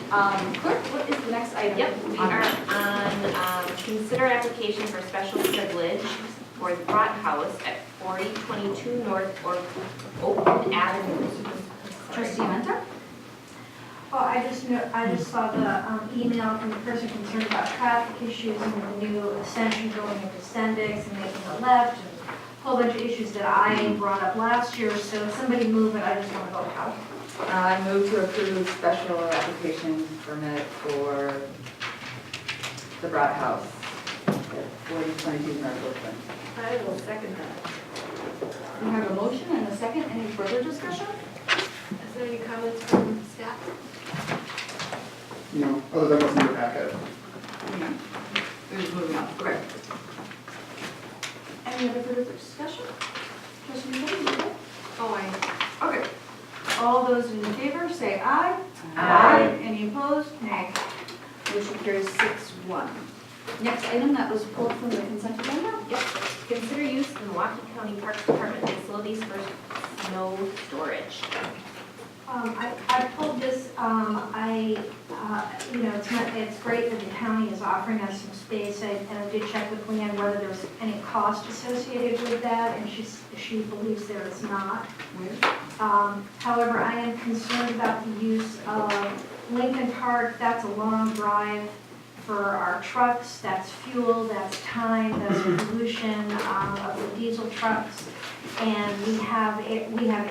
Clerk, what is the next item? Yep, we are on, consider application for special privilege for the Brat House at 4022 North Oakland Avenue. Trustee Mentor? Well, I just saw the email from the person concerned about traffic issues and the new ascension going into Sendix and making a left and a whole bunch of issues that I brought up last year. So if somebody move it, I just want to vote how. I move to approve special application permit for the Brat House at 4022 North Oakland. I will second that. We have a motion and a second. Any further discussion? Is there any comments from staff? No, other than what's in your packet. Yeah. We're just moving on. Okay. Any other further discussion? Trustee Mentor? Oh, I. Okay. All those in favor say aye. Aye. Any opposed? Nay. Motion carries 6-1. Next item that was pulled from the consent agenda? Yep, consider use of the Milwaukee County Parks Department facilities for snow storage. I pulled this, you know, it's great that the county is offering us some space, and I did check with Leanne whether there's any cost associated with that, and she believes there is not. However, I am concerned about the use of Lincoln Park. That's a long drive for our trucks, that's fuel, that's time, that's pollution of the diesel trucks. And we have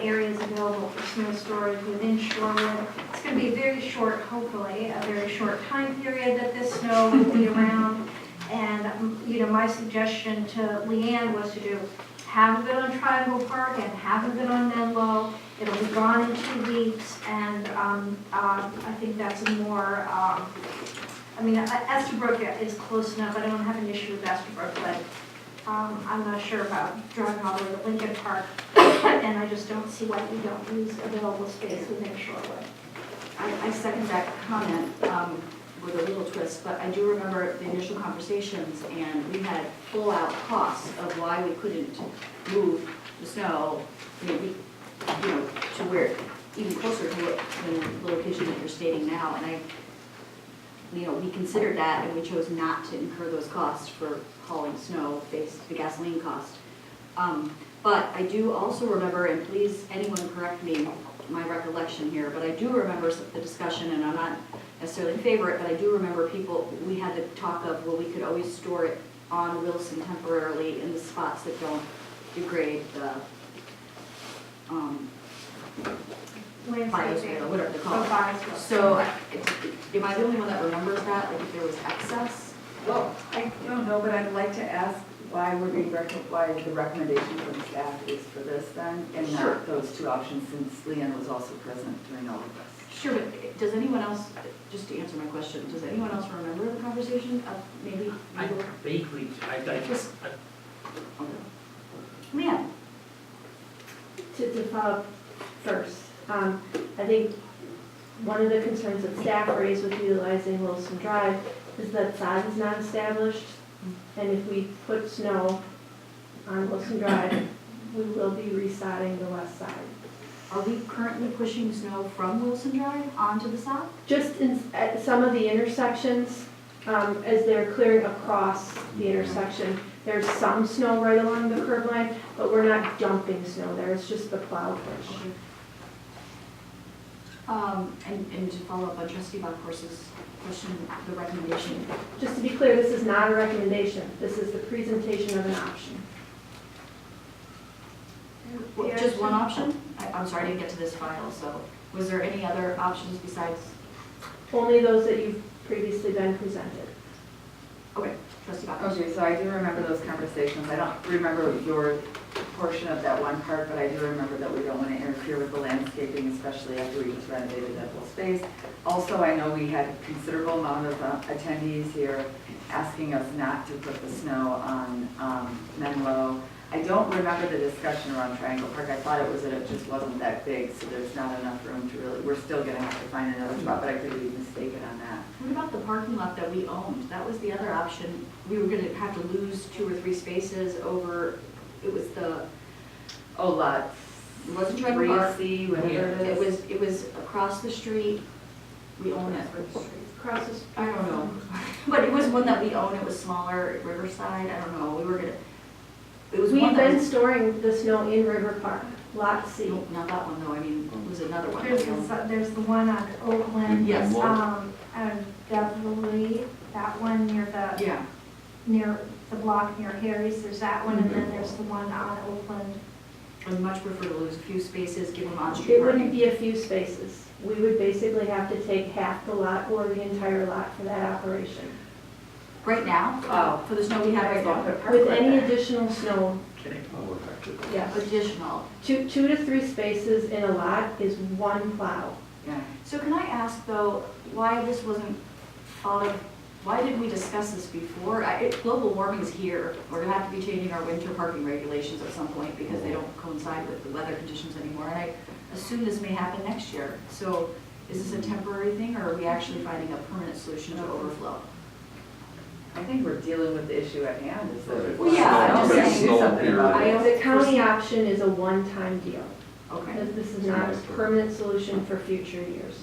areas available for snow storage within Shorewood. It's going to be a very short, hopefully, a very short time period that this snow will be around. And, you know, my suggestion to Leanne was to do half of it on Triangle Park and half of it on Menlo. It'll be gone in 2 weeks, and I think that's a more, I mean, Estabrook is close enough. I don't have an issue with Estabrook, but I'm not sure about driving all the way to Lincoln Park, and I just don't see why we don't use available space within Shorewood. I second that comment with a little twist, but I do remember the initial conversations, and we had full-out costs of why we couldn't move the snow, maybe, you know, to where, even closer to what the location that you're stating now, and you know, we considered that, and we chose not to incur those costs for hauling snow, based the gasoline cost. But I do also remember, and please anyone correct me, my recollection here, but I do remember the discussion, and I'm not necessarily in favor of it, but I do remember we had to talk of, well, we could always store it on Wilson temporarily in the spots that don't degrade the biosphere, or whatever they're called. So, am I the only one that remembers that, like if there was excess? Well, I don't know, but I'd like to ask why the recommendation from staff is for this then, and Sure. not those two options, since Leanne was also present during all of this. Sure, but does anyone else, just to answer my question, does anyone else remember the conversation of maybe? I vaguely, I just, Leanne? To follow up first, I think one of the concerns that staff raised with utilizing Wilson Drive is that sod is not established, and if we put snow on Wilson Drive, we will be resodding the west side. Are we currently pushing snow from Wilson Drive onto the sod? Just at some of the intersections, as they're clearing across the intersection, there's some snow right along the curb line, but we're not dumping snow there, it's just the plow push. And to follow up on Trustee Bachhorst's question, the recommendation. Just to be clear, this is not a recommendation, this is the presentation of an option. Just one option? I'm sorry, I didn't get to this file, so was there any other options besides? Only those that you've previously been presented. Okay, Trustee Bachhorst. Okay, so I do remember those conversations. I don't remember your portion of that one part, but I do remember that we don't want to interfere with the landscaping, especially after we just renovated that whole space. Also, I know we had a considerable amount of attendees here asking us not to put the snow on Menlo. I don't remember the discussion around Triangle Park. I thought it was that it just wasn't that big, so there's not enough room to really, we're still going to have to find another spot, but I could be mistaken on that. What about the parking lot that we owned? That was the other option. We were going to have to lose 2 or 3 spaces over, it was the... Oh, lots. It wasn't Triangle Park. 3C, whatever it is. It was across the street We own it. Across the street. I don't know. But it was one that we own, it was smaller, at Riverside, I don't know, we were gonna, it was one We've that been was, storing the snow in River Park, Lot C. no, not that one though, I mean, it was another one. that we owned. There's the one on Oakland. Yes. Beverly, that one Yeah, near the block near Harry's, there's that one, and then there's the one on Oakland. I'd much prefer to lose a few spaces, give them on-street It wouldn't parking. be a few spaces. We would basically have to take half the lot or the entire lot for that operation. Right now, Oh. for the snow we have right now, With any additional snow, Kidding. yes. additional. 2 to 3 spaces in a lot is one plow. Yeah. So can I ask though, why this wasn't thought of, why didn't we discuss this before? Global warming is here, we're gonna have to be changing our winter parking regulations at some point because they don't coincide with the weather conditions anymore. And I assume this may happen next year. So is this a temporary thing or are we actually finding a permanent solution to overflow? I think we're dealing with the issue at hand, is that. Well, yeah, I'm just We have to saying. do something about it. The county option is a one-time deal. Okay. This is not a permanent solution for future years.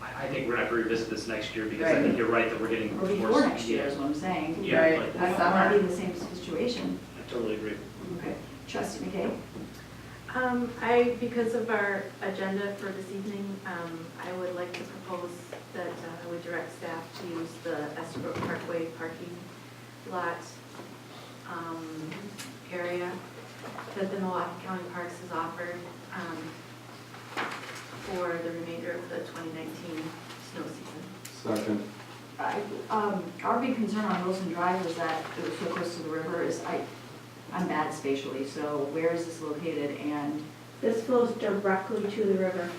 I think we're not going to revisit this next year because I Right. think you're right that we're getting Or more. before next year is what I'm saying. Yeah, Right. but I don't want to be in the same situation. I totally agree. Okay. Trustee McKay? Because of our agenda for this evening, I would like to propose that I would direct staff to use the Estabrook Parkway parking lot area that the Milwaukee County Parks has offered for the remainder of the 2019 snow season. Second. Our big concern on Wilson Drive was that it was so close to the river is I'm bad spatially, so where is this located and This flows directly to the river.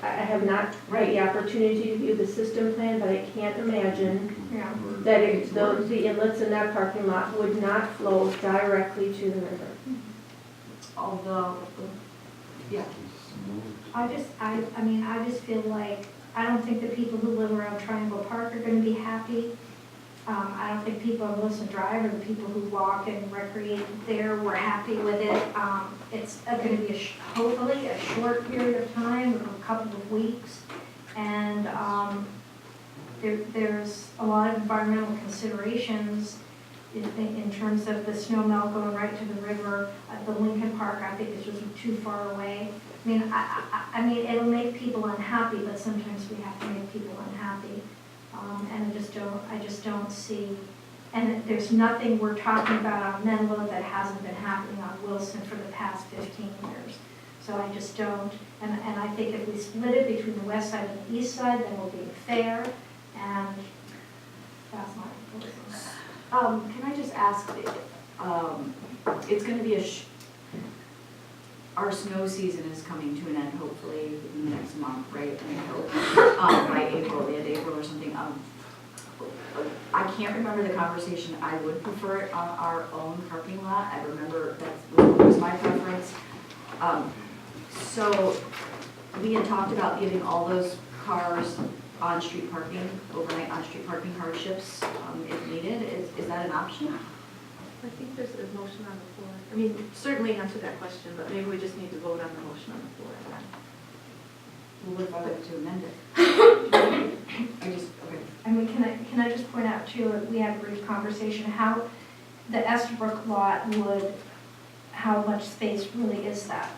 I have not had the opportunity to view the system plan, but I can't imagine Yeah. that the inlets in that parking lot would not flow directly to the river. although, yeah, I just feel like, I don't think the people who live around Triangle Park are gonna be happy. I don't think people on Wilson Drive or the people who walk and recreate there were happy with it. It's gonna be hopefully a short period of time, a couple of weeks. And, there's a lot of environmental considerations in terms of the snow melt going right to the river. The Lincoln Park, I think, is just too far away. I mean, it'll make people unhappy, but sometimes we have to make people unhappy. And I just don't see, and there's nothing we're talking about on Menlo that hasn't been happening on Wilson for the past 15 years. So I just don't, and I think if we split it between the west side and the east side, then we'll be fair, and that's my proposal. can I just ask, it's gonna be our snow season is coming to an end hopefully in the next month, right? I hope, by April, the end of April or something. I can't remember the conversation, I would prefer it on our own parking lot, I remember that was my preference. So, we had talked about giving all those cars on-street parking, overnight on-street parking hardships, if needed, is that an option? I think there's a motion on the floor. I mean, certainly answer that question, but maybe we just need to vote on the motion on the floor. Well, what if I like to amend it? Okay. I mean, can I just point out too, we had a brief conversation, how the Estabrook lot how much space really is that?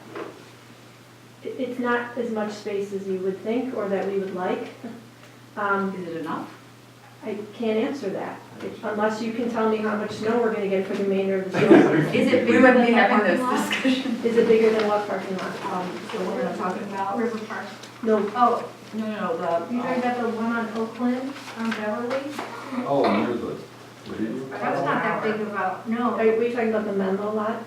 It's not as much space as you would think or that we would like. Is it enough? I can't answer that, unless you can tell me how much snow we're gonna get for the remainder of the snow season. Is it We bigger wouldn't than be the having parking this lot? discussion. Is it bigger than what parking lot? So what are we talking about? River Park. No, Oh, No, you're talking about the one on Oakland, on Beverly? Oh, and there's a. That's not that big of a, no, are we talking about the Menlo lot?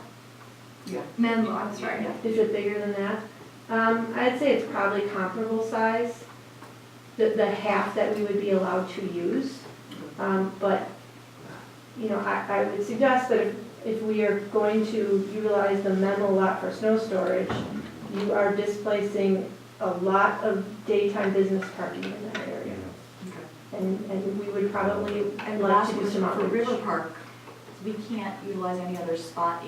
Yeah. Menlo, I'm sorry. Is it bigger than that? I'd say it's probably comparable size, the half that we would be allowed to use. But, you know, I would suggest that if we are going to utilize the Menlo lot for snow storage, you are displacing a lot of daytime business parking in that area. Okay. And we would probably And like last to do question some for outreach. River Park, we can't utilize any other spot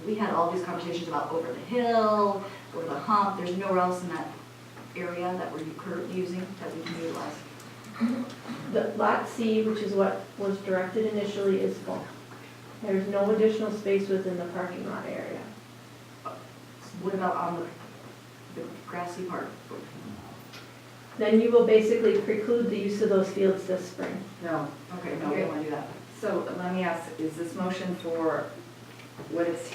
we had all these conversations about over the hill, over the hump, there's nowhere else in that area that we're currently using that we can utilize? The lot C, which is what was directed initially, is full. There's no additional space within the parking lot area. What about on the grassy part? Then you will basically preclude the use of those fields this spring. No. Okay, no, we don't want to do that. So let me ask, is this motion for what it's,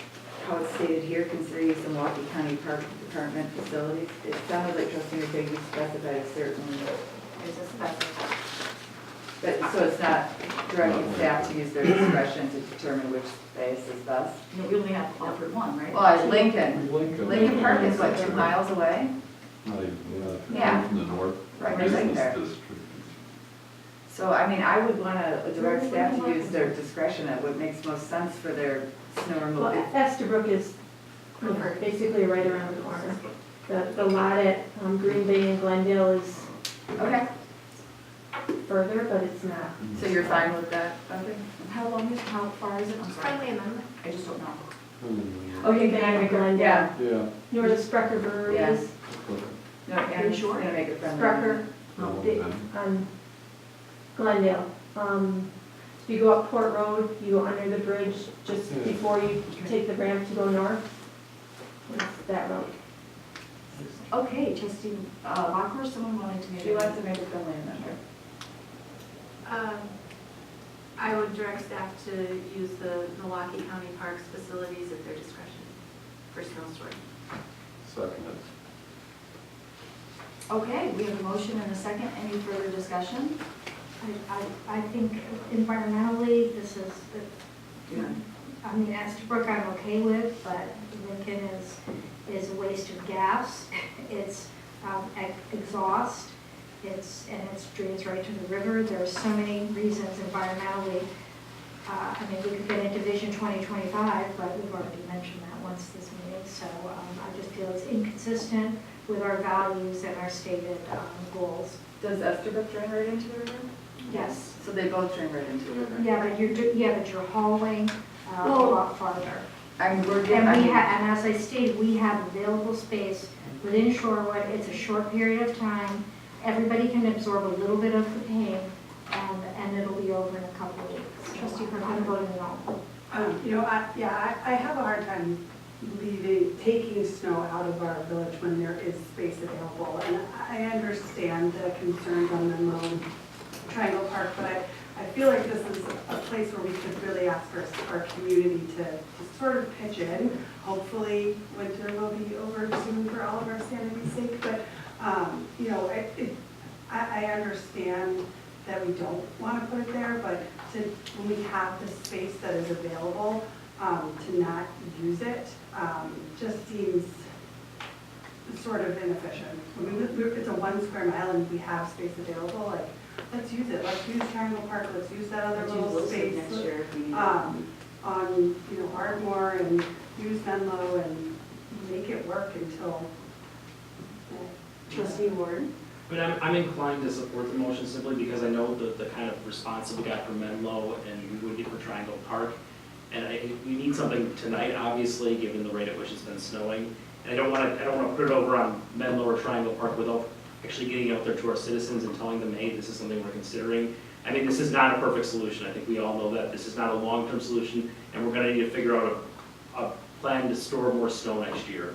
how it's stated here, consider use of Milwaukee County Park Department facilities? It sounded like trustee McFeely specified a certain, There's a specified. but, so it's not directing staff to use their discretion to determine which space is best? No, we only have offered one, right? Well, Lincoln Park is what, 2 miles away? Not even, Yeah. yeah. From the north Right, business right there. district. So, I mean, I would want to direct staff to use their discretion at what makes most sense for their snow Well, removal. Estabrook is, you know, basically right around the corner. The lot at Green Bay and Glendale is Okay, further, but it's not. so you're fine with that, okay? How far is it? I'm sorry. Friendly amendment. I just don't know. Okay, Green can I Bay make and a, Glendale. yeah, Yeah. You know where the Sprecher Brewery Yeah. is? no, Anne's sure? gonna make it friendly. Sprecher, No, the- then- on Glendale. If you go up Port Road, you go under the bridge just Yeah. before you take the ramp to go north. It's that road. Okay, trustee Bachor, someone wanted to make. She wants to make a friendly amendment. I would direct staff to use the Milwaukee County Parks facilities at their discretion for snow storing. Second it. Okay, we have a motion and a second. Any further discussion? I think environmentally, this is, Yeah. I mean, Estabrook I'm okay with, but Lincoln is a waste of gas. It's exhaust, and it drains right to the river. There are so many reasons environmentally. I mean, we could get into Vision 2025, but we've already mentioned that once this meeting. So I just feel it's inconsistent with our values and our stated goals. Does Estabrook drain right into the river? Yes. So they both drain right into the river? Yeah, but you're hauling a lot farther. I'm, we're And getting, I mean, and as I stated, we have available space within Shorewood. It's a short period of time. Everybody can absorb a little bit of the pain, and it'll be over in a couple of weeks. Trustee Burke, I'm voting no. You know, I have a hard time taking snow out of our village when there is space available. And I understand the concerns on Menlo and Triangle Park, but I feel like this is a place where we could really ask our community to sort of pitch in. Hopefully, winter will be over soon for all of our sanity's sake, but, you know, I understand that we don't want to put it there, but when we have the space that is available, to not use it, just seems sort of inefficient. I mean, it's a 1 square mile and we have space available, like, let's use it. Let's use Triangle Park, let's use that other little space Next year if we need it. on, you know, Ardmore, and use Menlo and make it work until. Trustee Warren? I mean, I'm inclined to support the motion simply because I know the kind of response that we got from Menlo and we would get for Triangle Park. And we need something tonight, obviously, given the rate at which it's been snowing. And I don't want to put it over on Menlo or Triangle Park without actually getting out there to our citizens and telling them, hey, this is something we're considering. I mean, this is not a perfect solution. I think we all know that. This is not a long-term solution, and we're going to need to figure out a plan to store more snow next year.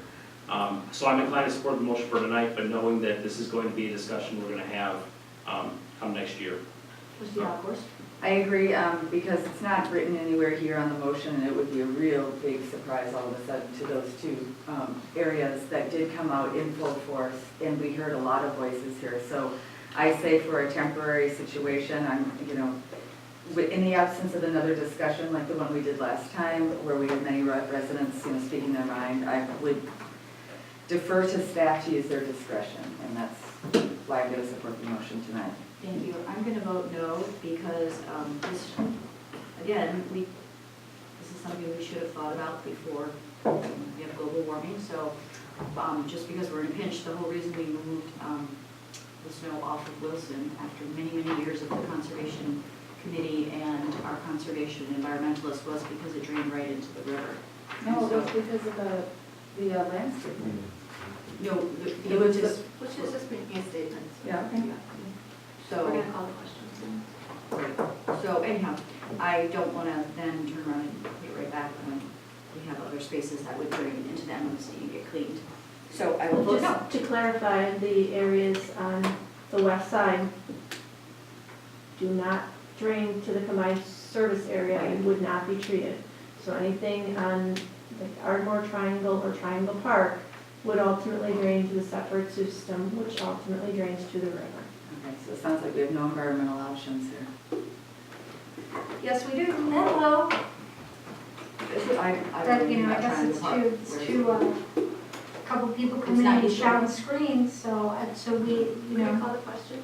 So I'm inclined to support the motion for tonight, but knowing that this is going to be a discussion we're going to have come next year. Trustee Alcorst? I agree, because it's not written anywhere here on the motion, and it would be a real big surprise all of a sudden to those two areas that did come out in full force, and we heard a lot of voices here. So I say for a temporary situation, you know, in the absence of another discussion like the one we did last time, where we had many residents, you know, speaking their mind, I would defer to staff to use their discretion, and that's why I'm going to support the motion tonight. Thank you. I'm going to vote no because this, again, this is something we should have thought about before we have global warming. So just because we're in a pinch, the whole reason we moved the snow off of Wilson after many, many years of the Conservation Committee and our conservation environmentalists was because it drained right into the river. No, So- that's because of the landscape. No, It was just, Which is just making a statement. Yeah, okay. We're so, gonna call the questions. so anyhow, I don't wanna then turn around and put it right back when we have other spaces that would drain into the MOC and get cleaned. So I will vote no. Just to clarify, the areas on the west side do not drain to the combined service area and would not be treated. So anything on the Ardmore Triangle or Triangle Park would ultimately drain to the separate system, which ultimately drains to the river. Okay, so it sounds like we have no environmental options here. Yes, we do. Hello. That, you know, I guess it's too, a couple people come It's in not and useful. shout and scream, so we, you We're gonna know. call the question.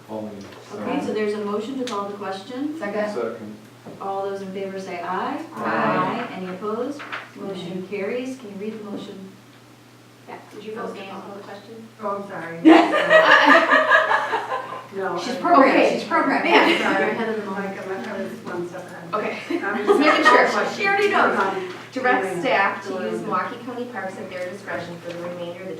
Calling. Okay, so there's a motion to call the question. Second? Second. All those in favor say aye. Aye. Any opposed? Motion carries. Can you read the motion? Yeah, did you vote nay on the question? Oh, I'm sorry. No. She's I- programmed, Okay. she's programmed. I'm You're sorry. ahead of the Like, moment. I was one step ahead. Okay. I'm Just making sure. Question. She already knows. Um, Direct anyway, staff to so- use Milwaukee County Parks at their discretion for the remainder of the